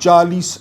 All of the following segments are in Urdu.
40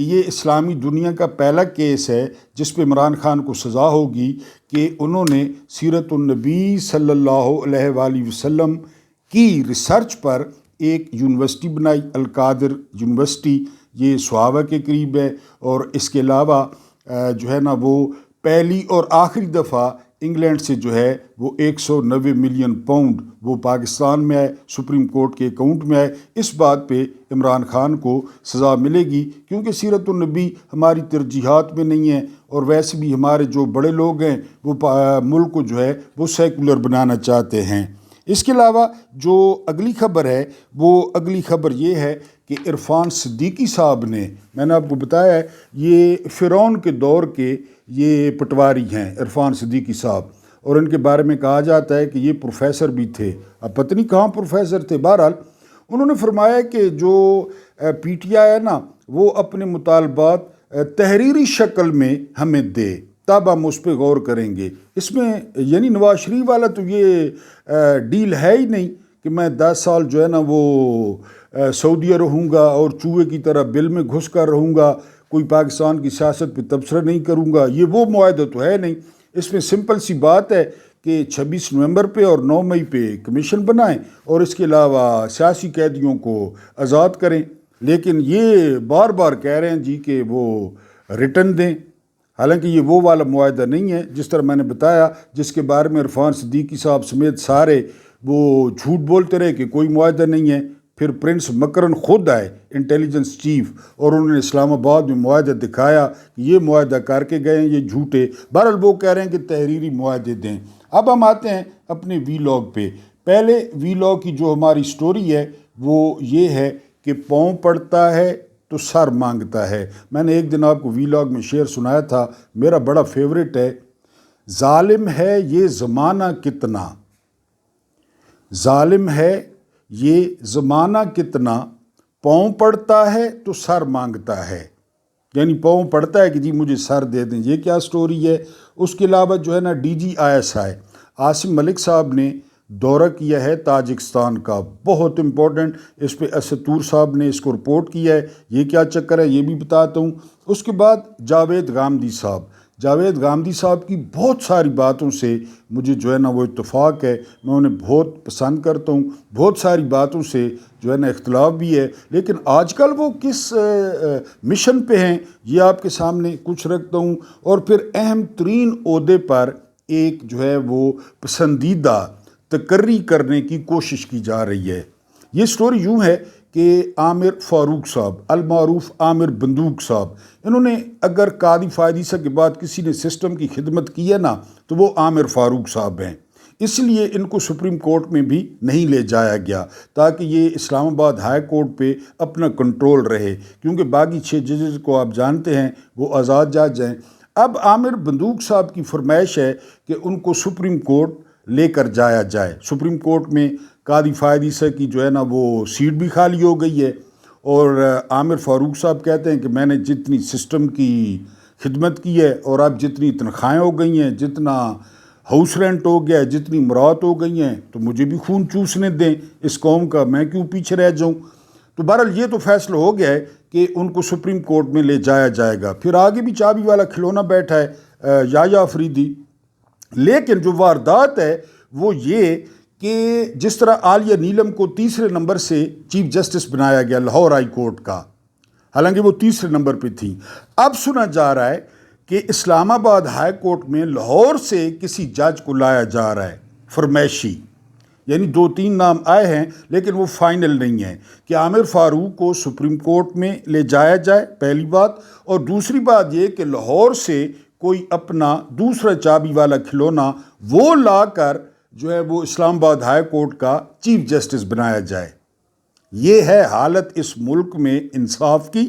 کہ یہ اسلامی دنیا کا پہلا کیس ہے جس پہ عمران خان کو سزا ہوگی کہ انہوں نے سیرت النبی صلی اللہ علیہ وآلہ وسلم کی ریسرچ پر ایک یونیورسٹی بنائی، القادر یونیورسٹی، یہ صحابہ کے قریب ہے، اور اس کے علاوہ جو ہے نا وہ پہلی اور آخری دفعہ انگلینڈ سے جو ہے وہ 190 ملین پاؤنڈ وہ پاکستان میں آئے، سپریم کورٹ کے اکاؤنٹ میں آئے۔ اس بات پہ عمران خان کو سزا ملے گی، کیونکہ سیرت النبی ہماری ترجیحات میں نہیں ہے، اور ویسے بھی ہمارے جو بڑے لوگ ہیں وہ ملک کو جو ہے وہ سیکولر بنانا چاہتے ہیں۔ اس کے علاوہ جو اگلی خبر ہے، وہ اگلی خبر یہ ہے کہ عرفان صدیقی صاحب نے، میں نے آپ کو بتایا ہے یہ فرعون کے دور کے یہ پٹواری ہیں عرفان صدیقی صاحب، اور ان کے بارے میں کہا جاتا ہے کہ یہ پروفیسر بھی تھے، اب پتہ نہیں کہاں پروفیسر تھے۔ بہرحال انہوں نے فرمایا کہ جو پی ٹی آئی ہے نا وہ اپنے مطالبات تحریری شکل میں ہمیں دے، تب ہم اس پہ غور کریں گے۔ اس میں یعنی نواز شریف والا تو یہ ڈیل ہے ہی نہیں کہ میں 10 سال جو ہے نا وہ سعودیہ رہوں گا اور چوہے کی طرح بل میں گھس کر رہوں گا، کوئی پاکستان کی سیاست پہ تبصرہ نہیں کروں گا، یہ وہ معاہدہ تو ہے نہیں۔ اس میں سمپل سی بات ہے کہ 26 نومبر پہ اور 9 مئی پہ کمیشن بنائیں اور اس کے علاوہ سیاسی قیدیوں کو آزاد کریں، لیکن یہ بار بار کہہ رہے ہیں جی کہ وہ ریٹرن دیں، حالانکہ یہ وہ والا معاہدہ نہیں ہے جس طرح میں نے بتایا، جس کے بارے میں عرفان صدیقی صاحب سمیت سارے وہ جھوٹ بولتے رہے کہ کوئی معاہدہ نہیں ہے۔ پھر پرنس مکرن خود آئے انٹیلیجنس چیف، اور انہوں نے اسلام آباد میں معاہدہ دکھایا کہ یہ معاہدہ کر کے گئے ہیں یہ جھوٹے۔ بہرحال وہ کہہ رہے ہیں کہ تحریری معاہدے دیں۔ اب ہم آتے ہیں اپنے وی لاگ پہ۔ پہلے وی لاگ کی جو ہماری سٹوری ہے وہ یہ ہے کہ پاؤں پڑتا ہے تو سر مانگتا ہے۔ میں نے ایک دن آپ کو وی لاگ میں شعر سنایا تھا، میرا بڑا فیوریٹ ہے، ظالم ہے یہ زمانہ کتنا، ظالم ہے یہ زمانہ کتنا، پاؤں پڑتا ہے تو سر مانگتا ہے، یعنی پاؤں پڑتا ہے کہ جی مجھے سر دے دیں۔ یہ کیا سٹوری ہے؟ اس کے علاوہ جو ہے نا ڈی جی ISI عاصم ملک صاحب نے دورہ کیا ہے تاجکستان کا، بہت امپورٹنٹ، اس پہ اسد طور صاحب نے اس کو رپورٹ کیا ہے، یہ کیا چکر ہے یہ بھی بتاتا ہوں۔ اس کے بعد جاوید گامدی صاحب کی بہت ساری باتوں سے مجھے جو ہے نا وہ اتفاق ہے، میں انہیں بہت پسند کرتا ہوں، بہت ساری باتوں سے جو ہے نا اختلاف بھی ہے، لیکن آج کل وہ کس مشن پہ ہیں یہ آپ کے سامنے کچھ رکھتا ہوں۔ اور پھر اہم ترین عہدے پر ایک جو ہے وہ پسندیدہ تقرری کرنے کی کوشش کی جا رہی ہے۔ یہ سٹوری یوں ہے کہ عامر فاروق صاحب، المعروف عامر بندوق صاحب، انہوں نے اگر قاضی فائد عیسیٰ کے بعد کسی نے سسٹم کی خدمت کی ہے نا تو وہ عامر فاروق صاحب ہیں، اس لیے ان کو سپریم کورٹ میں بھی نہیں لے جایا گیا تاکہ یہ اسلام آباد ہائی کورٹ پہ اپنا کنٹرول رہے، کیونکہ باقی 6 ججز کو آپ جانتے ہیں وہ آزاد جج ہیں۔ اب عامر بندوق صاحب کی فرمائش ہے کہ ان کو سپریم کورٹ لے کر جایا جائے۔ سپریم کورٹ میں قاضی فائد عیسیٰ کی جو ہے نا وہ سیٹ بھی خالی ہو گئی ہے، اور عامر فاروق صاحب کہتے ہیں کہ میں نے جتنی سسٹم کی خدمت کی ہے اور اب جتنی تنخواہیں ہو گئی ہیں، جتنا ہاؤس رینٹ ہو گیا ہے، جتنی مراعات ہو گئی ہیں، تو مجھے بھی خون چوسنے دیں اس قوم کا، میں کیوں پیچھے رہ جاؤں۔ تو بہرحال یہ تو فیصلہ ہو گیا ہے کہ ان کو سپریم کورٹ میں لے جایا جائے گا۔ پھر آگے بھی چابی والا کھلونا بیٹھا ہے یحییٰ آفریدی، لیکن جو واردات ہے وہ یہ کہ جس طرح عالیہ نیلم کو 3 نمبر سے چیف جسٹس بنایا گیا لاہور ہائی کورٹ کا، حالانکہ وہ 3 نمبر پہ تھی، اب سنا جا رہا ہے کہ اسلام آباد ہائی کورٹ میں لاہور سے کسی جج کو لایا جا رہا ہے فرمائشی، یعنی 2-3 نام آئے ہیں لیکن وہ فائنل نہیں ہے کہ عامر فاروق کو سپریم کورٹ میں لے جایا جائے، پہلی بات، اور دوسری بات یہ کہ لاہور سے کوئی اپنا دوسرا چابی والا کھلونا وہ لا کر جو ہے وہ اسلام آباد ہائی کورٹ کا چیف جسٹس بنایا جائے۔ یہ ہے حالت اس ملک میں انصاف کی،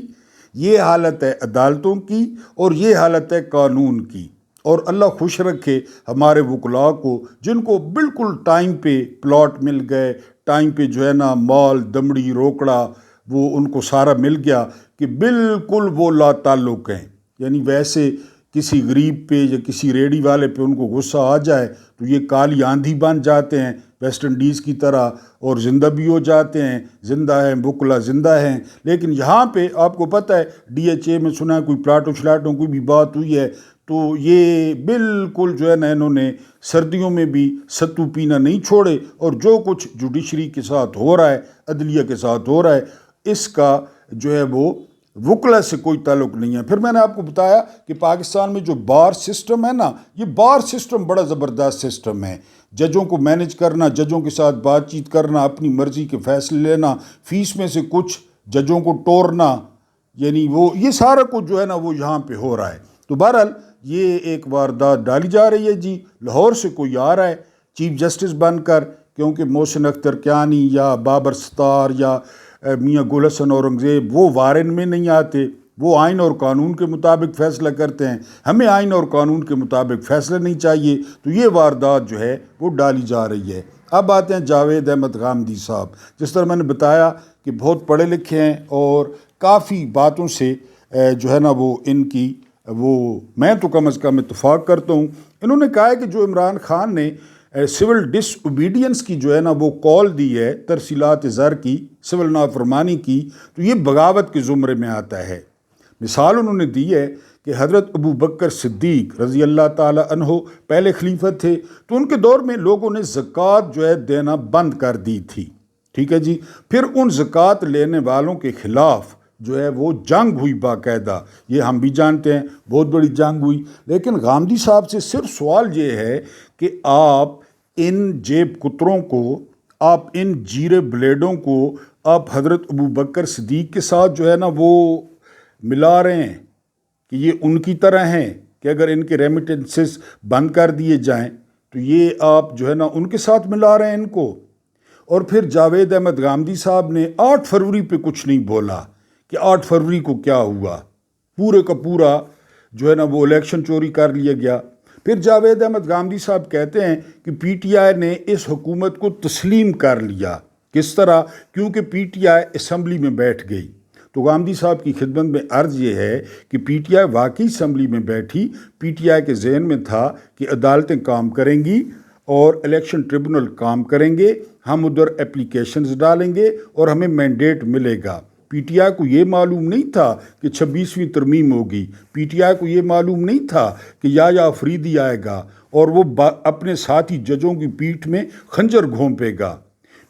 یہ حالت ہے عدالتوں کی، اور یہ حالت ہے قانون کی۔ اور اللہ خوش رکھے ہمارے وکلاء کو جن کو بالکل ٹائم پہ پلاٹ مل گئے، ٹائم پہ جو ہے نا مال دمڑی روکڑا وہ ان کو سارا مل گیا کہ بالکل وہ لا تعلق ہیں، یعنی ویسے کسی غریب پہ یا کسی ریڑھی والے پہ ان کو غصہ آ جائے تو یہ کالی آندھی بن جاتے ہیں ویسٹ انڈیز کی طرح اور زندہ بھی ہو جاتے ہیں، زندہ ہیں وکلا زندہ ہیں۔ لیکن یہاں پہ آپ کو پتہ ہے ڈی ایچ اے میں سنا ہے کوئی پلاٹوں شلاٹوں کوئی بھی بات ہوئی ہے تو یہ بالکل جو ہے نا انہوں نے سردیوں میں بھی ستو پینا نہیں چھوڑے، اور جو کچھ جوڈیشری کے ساتھ ہو رہا ہے، عدلیہ کے ساتھ ہو رہا ہے، اس کا جو ہے وہ وکلا سے کوئی تعلق نہیں ہے۔ پھر میں نے آپ کو بتایا کہ پاکستان میں جو بار سسٹم ہے نا، یہ بار سسٹم بڑا زبردست سسٹم ہے۔ ججوں کو مینج کرنا، ججوں کے ساتھ بات چیت کرنا، اپنی مرضی کے فیصلے لینا، فیس میں سے کچھ ججوں کو ٹورنا، یعنی وہ یہ سارا کچھ جو ہے نا وہ یہاں پہ ہو رہا ہے۔ تو بہرحال یہ ایک واردات ڈالی جا رہی ہے جی، لاہور سے کوئی آ رہا ہے چیف جسٹس بن کر، کیونکہ محسن اختر کیانی یا بابر ستار یا میاں گل حسن اورنگزیب وہ وارن میں نہیں آتے، وہ آئین اور قانون کے مطابق فیصلہ کرتے ہیں۔ ہمیں آئین اور قانون کے مطابق فیصلہ نہیں چاہیے، تو یہ واردات جو ہے وہ ڈالی جا رہی ہے۔ اب آتے ہیں جاوید احمد غامدی صاحب، جس طرح میں نے بتایا کہ بہت پڑھے لکھے ہیں اور کافی باتوں سے جو ہے نا وہ ان کی میں تو کم از کم اتفاق کرتا ہوں۔ انہوں نے کہا ہے کہ جو عمران خان نے سول ڈس اوبیڈینس کی جو ہے نا وہ کال دی ہے، ترسیلات زر کی، سول نافرمانی کی، تو یہ بغاوت کے زمرے میں آتا ہے۔ مثال انہوں نے دی ہے کہ حضرت ابو بکر صدیق رضی اللہ تعالی عنہ پہلے خلیفہ تھے، تو ان کے دور میں لوگوں نے زکوٰۃ جو ہے دینا بند کر دی تھی، ٹھیک ہے جی۔ پھر ان زکوٰۃ لینے والوں کے خلاف جو ہے وہ جنگ ہوئی باقاعدہ، یہ ہم بھی جانتے ہیں، بہت بڑی جنگ ہوئی۔ لیکن غامدی صاحب سے صرف سوال یہ ہے کہ آپ ان جیب کتروں کو، آپ ان جیرے بلیڈوں کو آپ حضرت ابو بکر صدیق کے ساتھ جو ہے نا وہ ملا رہے ہیں کہ یہ ان کی طرح ہیں کہ اگر ان کے ریمیٹنسز بند کر دیے جائیں تو یہ آپ جو ہے نا ان کے ساتھ ملا رہے ہیں ان کو۔ اور پھر جاوید احمد غامدی صاحب نے 8 فروری پہ کچھ نہیں بولا کہ 8 فروری کو کیا ہوا، پورے کا پورا جو ہے نا وہ الیکشن چوری کر لیا گیا۔ پھر جاوید احمد غامدی صاحب کہتے ہیں کہ پی ٹی آئی نے اس حکومت کو تسلیم کر لیا۔ کس طرح؟ کیونکہ پی ٹی آئی اسمبلی میں بیٹھ گئی۔ تو غامدی صاحب کی خدمت میں عرض یہ ہے کہ پی ٹی آئی واقعی اسمبلی میں بیٹھی، پی ٹی آئی کے ذہن میں تھا کہ عدالتیں کام کریں گی اور الیکشن ٹریبونل کام کریں گے، ہم ادھر اپلیکیشنز ڈالیں گے اور ہمیں مینڈیٹ ملے گا۔ پی ٹی آئی کو یہ معلوم نہیں تھا کہ 26ویں ترمیم ہوگی، پی ٹی آئی کو یہ معلوم نہیں تھا کہ یا افریدی آئے گا اور وہ اپنے ساتھی ججوں کی پیٹھ میں خنجر گھونپے گا۔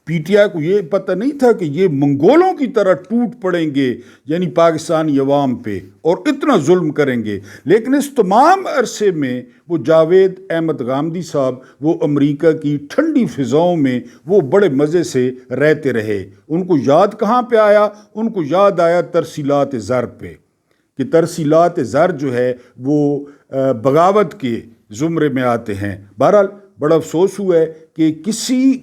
پی ٹی آئی کو یہ پتہ نہیں تھا کہ یہ منگولوں کی طرح ٹوٹ پڑیں گے، یعنی پاکستانی عوام پہ، اور اتنا ظلم کریں گے۔ لیکن اس تمام عرصے میں وہ جاوید احمد غامدی صاحب وہ امریکہ کی ٹھنڈی فضاؤں میں وہ بڑے مزے سے رہتے رہے۔ ان کو یاد کہاں پہ آیا؟ ان کو یاد آیا ترسیلات زر پہ، کہ ترسیلات زر جو ہے وہ بغاوت کے زمرے میں آتے ہیں۔ بہرحال بڑا افسوس ہوا ہے کہ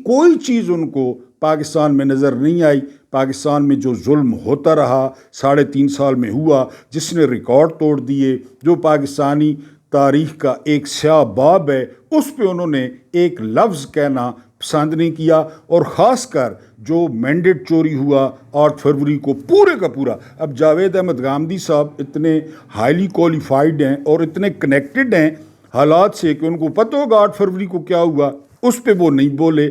کوئی چیز ان کو پاکستان میں نظر نہیں آئی۔ پاکستان میں جو ظلم ہوتا رہا 3.5 سال میں ہوا، جس نے ریکارڈ توڑ دیے، جو پاکستانی تاریخ کا ایک سیاہ باب ہے، اس پہ انہوں نے ایک لفظ کہنا پسند نہیں کیا۔ اور خاص کر جو مینڈیٹ چوری ہوا 8 فروری کو، پورے کا پورا۔ اب جاوید احمد غامدی صاحب اتنے ہائیلی کوالیفائڈ ہیں اور اتنے کنیکٹڈ ہیں حالات سے کہ ان کو پتہ ہوگا 8 فروری کو کیا ہوا، اس پہ وہ نہیں بولے،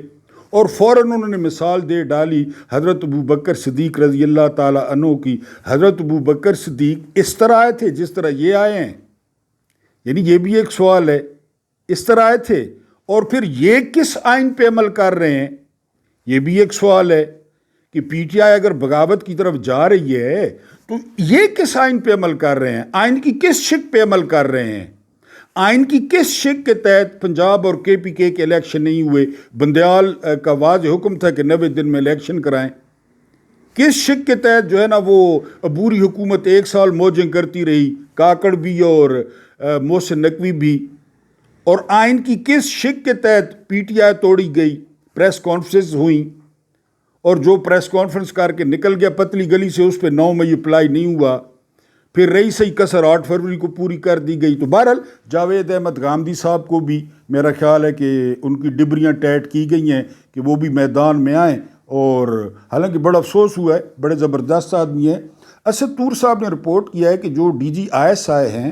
اور فوراً انہوں نے مثال دے ڈالی حضرت ابو بکر صدیق رضی اللہ تعالی عنہ کی۔ حضرت ابو بکر صدیق اس طرح آئے تھے جس طرح یہ آئے ہیں؟ یعنی یہ بھی ایک سوال ہے، اس طرح آئے تھے؟ اور پھر یہ کس آئین پہ عمل کر رہے ہیں؟ یہ بھی ایک سوال ہے کہ پی ٹی آئی اگر بغاوت کی طرف جا رہی ہے تو یہ کس آئین پہ عمل کر رہے ہیں؟ آئین کی کس شق پہ عمل کر رہے ہیں؟ آئین کی کس شق کے تحت پنجاب اور کے پی کے الیکشن نہیں ہوئے؟ بندیال کا واضح حکم تھا کہ 90 دن میں الیکشن کرائیں۔ کس شق کے تحت جو ہے نا وہ عبوری حکومت 1 سال موجیں کرتی رہی، کاکڑ بھی اور محسن نقوی بھی؟ اور آئین کی کس شق کے تحت پی ٹی آئی توڑی گئی؟ پریس کانفرنس ہوئیں اور جو پریس کانفرنس کر کے نکل گیا پتلی گلی سے، اس پہ 9 مئی اپلائی نہیں ہوا، پھر رہی صحیح کسر 8 فروری کو پوری کر دی گئی۔ تو بہرحال جاوید احمد غامدی صاحب کو بھی میرا خیال ہے کہ ان کی ڈبریاں ٹائٹ کی گئی ہیں کہ وہ بھی میدان میں آئیں، اور حالانکہ بڑا افسوس ہوا ہے، بڑے زبردست آدمی ہیں۔ اسد طور صاحب نے رپورٹ کیا ہے کہ جو D G I S I ہیں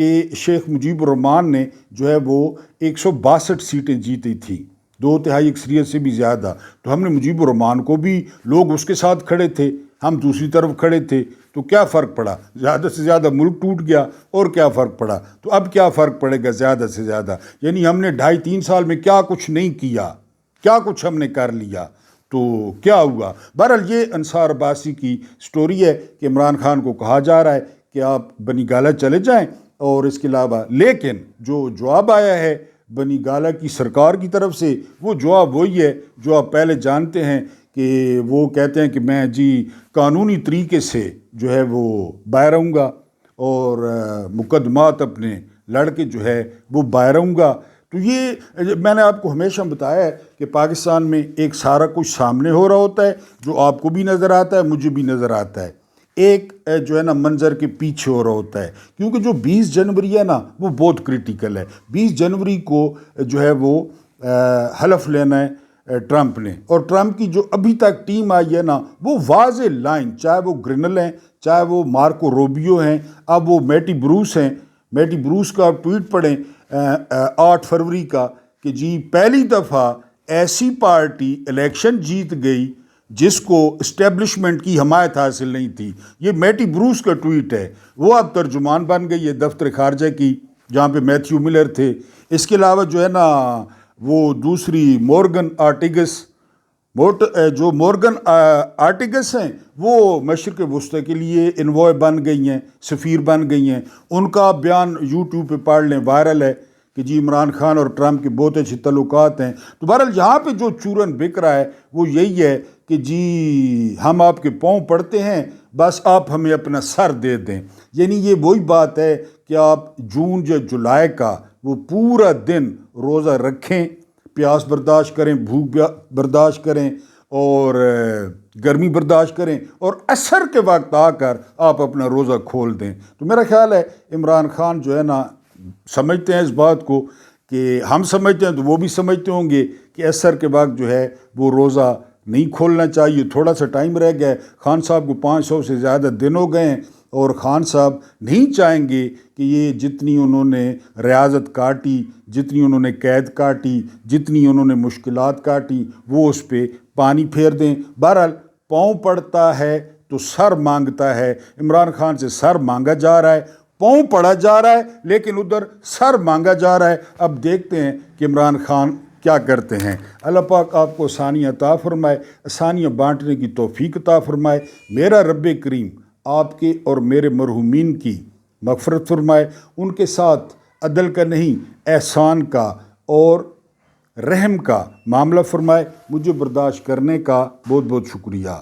کہ شیخ مجیب الرحمان نے جو ہے وہ 162 سیٹیں جیتی تھیں، 2/3 اکثریت سے بھی زیادہ. تو ہم نے مجیب الرحمان کو بھی، لوگ اس کے ساتھ کھڑے تھے، ہم دوسری طرف کھڑے تھے، تو کیا فرق پڑا؟ زیادہ سے زیادہ ملک ٹوٹ گیا، اور کیا فرق پڑا؟ تو اب کیا فرق پڑے گا زیادہ سے زیادہ؟ یعنی ہم نے 2.5-3 سال میں کیا کچھ نہیں کیا، کیا کچھ ہم نے کر لیا، تو کیا ہوا؟ بہرحال یہ انصار عباسی کی سٹوری ہے کہ عمران خان کو کہا جا رہا ہے کہ آپ بنی گالہ چلے جائیں، اور اس کے علاوہ لیکن جو جواب آیا ہے بنی گالہ کی سرکار کی طرف سے، وہ جواب وہی ہے جو آپ پہلے جانتے ہیں کہ وہ کہتے ہیں کہ میں قانونی طریقے سے جو ہے وہ باہر آؤں گا، اور مقدمات اپنے لڑ کے جو ہے وہ باہر آؤں گا. تو یہ میں نے آپ کو ہمیشہ بتایا ہے کہ پاکستان میں ایک سارا کچھ سامنے ہو رہا ہوتا ہے جو آپ کو بھی نظر آتا ہے، مجھے بھی نظر آتا ہے، ایک جو ہے نا منظر کے پیچھے ہو رہا ہوتا ہے. کیونکہ جو 20 جنوری ہے نا وہ بہت کریٹیکل ہے. 20 جنوری کو جو ہے وہ حلف لینا ہے ٹرمپ نے، اور ٹرمپ کی جو ابھی تک ٹیم آئی ہے نا وہ واضح لائن، چاہے وہ گرینل ہیں، چاہے وہ مارکو روبیو ہیں، اب وہ میٹی بروس ہیں. میٹی بروس کا آپ ٹویٹ پڑھیں 8 فروری کا کہ پہلی دفعہ ایسی پارٹی الیکشن جیت گئی جس کو اسٹیبلشمنٹ کی حمایت حاصل نہیں تھی. یہ میٹی بروس کا ٹویٹ ہے، وہ اب ترجمان بن گئی ہے دفتر خارجہ کی، جہاں پہ میتھیو ملر تھے. اس کے علاوہ جو ہے نا وہ دوسری مورگن آرٹیگس، جو مورگن آرٹیگس ہیں وہ مشرق وسطی کے لیے انوائے بن گئی ہیں، سفیر بن گئی ہیں. ان کا بیان یوٹیوب پہ پڑھ لیں، وائرل ہے کہ عمران خان اور ٹرمپ کے بہت اچھے تعلقات ہیں. تو بہرحال یہاں پہ جو چورن بک رہا ہے وہ یہی ہے کہ ہم آپ کے پاؤں پڑتے ہیں، بس آپ ہمیں اپنا سر دے دیں. یعنی یہ وہی بات ہے کہ آپ جون یا جولائی کا وہ پورا دن روزہ رکھیں، پیاس برداشت کریں، بھوک برداشت کریں، اور گرمی برداشت کریں، اور عصر کے وقت آ کر آپ اپنا روزہ کھول دیں. تو میرا خیال ہے عمران خان جو ہے نا سمجھتے ہیں اس بات کو، کہ ہم سمجھتے ہیں تو وہ بھی سمجھتے ہوں گے کہ عصر کے وقت جو ہے وہ روزہ نہیں کھولنا چاہیے. تھوڑا سا ٹائم رہ گیا ہے، خان صاحب کو 500 سے زیادہ دن ہو گئے ہیں، اور خان صاحب نہیں چاہیں گے کہ یہ جتنی انہوں نے ریاضت کاٹی، جتنی انہوں نے قید کاٹی، جتنی انہوں نے مشکلات کاٹی، وہ اس پہ پانی پھیر دیں. بہرحال پاؤں پڑتا ہے تو سر مانگتا ہے. عمران خان سے سر مانگا جا رہا ہے، پاؤں پڑا جا رہا ہے، لیکن ادھر سر مانگا جا رہا ہے. اب دیکھتے ہیں کہ عمران خان کیا کرتے ہیں. اللہ پاک آپ کو آسانیاں عطا فرمائے، آسانیاں بانٹنے کی توفیق عطا فرمائے. میرا رب کریم آپ کے اور میرے مرحومین کی مغفرت فرمائے، ان کے ساتھ عدل کا نہیں احسان کا اور رحم کا معاملہ فرمائے. مجھے برداشت کرنے کا بہت بہت شکریہ.